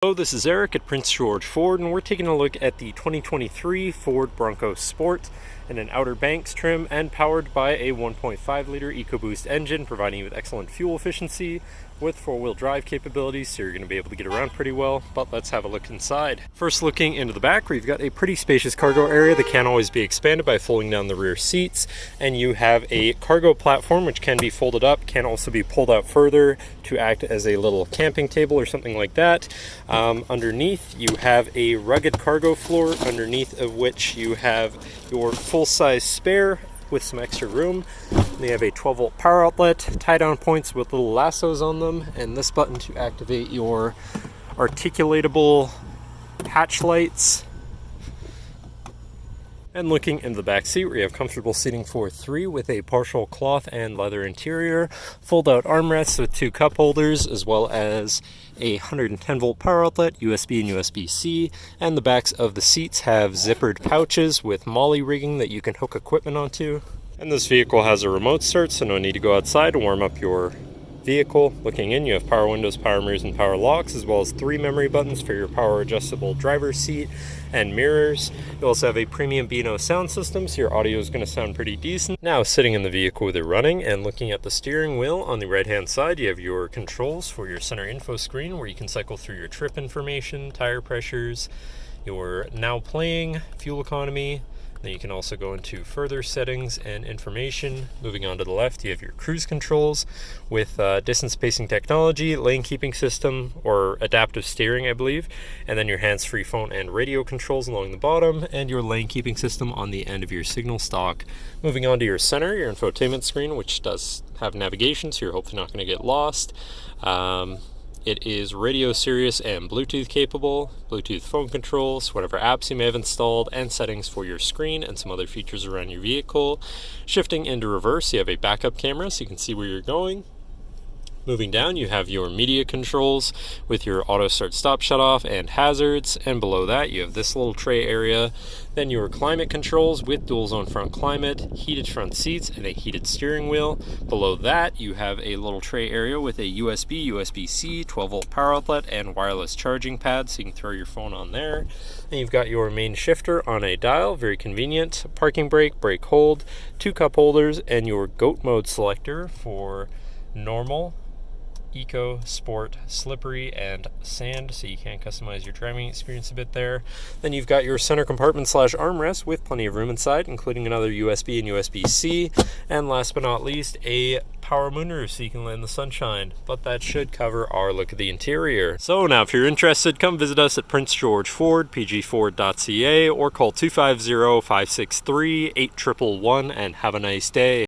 Hello, this is Eric at Prince George Ford, and we're taking a look at the 2023 Ford Bronco Sport in an Outer Banks trim and powered by a 1.5 liter EcoBoost engine, providing you with excellent fuel efficiency with four-wheel drive capabilities, so you're going to be able to get around pretty well. But let's have a look inside. First, looking into the back, where you've got a pretty spacious cargo area that can always be expanded by folding down the rear seats, and you have a cargo platform which can be folded up, can also be pulled out further to act as a little camping table or something like that. Underneath, you have a rugged cargo floor, underneath of which you have your full-size spare with some extra room. They have a 12-volt power outlet, tie-down points with little lassos on them, and this button to activate your articulatable hatch lights. And looking in the back seat, where you have comfortable seating for three with a partial cloth and leather interior, fold-out armrests with two cup holders, as well as a 110-volt power outlet, USB and USB-C, and the backs of the seats have zippered pouches with MOLLE rigging that you can hook equipment onto. And this vehicle has a remote start, so no need to go outside to warm up your vehicle. Looking in, you have power windows, power mirrors, and power locks, as well as 3 memory buttons for your power adjustable driver's seat and mirrors. You also have a premium B&O sound system, so your audio is going to sound pretty decent. Now, sitting in the vehicle with it running and looking at the steering wheel, on the right hand side you have your controls for your center info screen, where you can cycle through your trip information, tire pressures, your now playing, fuel economy. Then you can also go into further settings and information. Moving on to the left, you have your cruise controls with distance spacing technology, lane keeping system, or adaptive steering, I believe, and then your hands-free phone and radio controls along the bottom, and your lane keeping system on the end of your signal stock. Moving on to your center, your infotainment screen, which does have navigation, so you're hopefully not going to get lost. It is radio, Sirius, and Bluetooth capable, Bluetooth phone controls, whatever apps you may have installed, and settings for your screen and some other features around your vehicle. Shifting into reverse, you have a backup camera so you can see where you're going. Moving down, you have your media controls with your auto start stop shut off and hazards, and below that you have this little tray area. Then your climate controls with dual zone front climate, heated front seats, and a heated steering wheel. Below that you have a little tray area with a USB, USB-C, 12-volt power outlet, and wireless charging pad, so you can throw your phone on there. And you've got your main shifter on a dial, very convenient, parking brake, brake hold, 2 cup holders, and your GOAT mode selector for normal, Eco, Sport, Slippery, and Sand, so you can customize your driving experience a bit there. Then you've got your center compartment / armrest with plenty of room inside, including another USB and USB-C, and last but not least, a power moonroof so you can lay in the sunshine. But that should cover our look at the interior. So now, if you're interested, come visit us at Prince George Ford, pgford.ca, or call 250-563-8111 and have a nice day.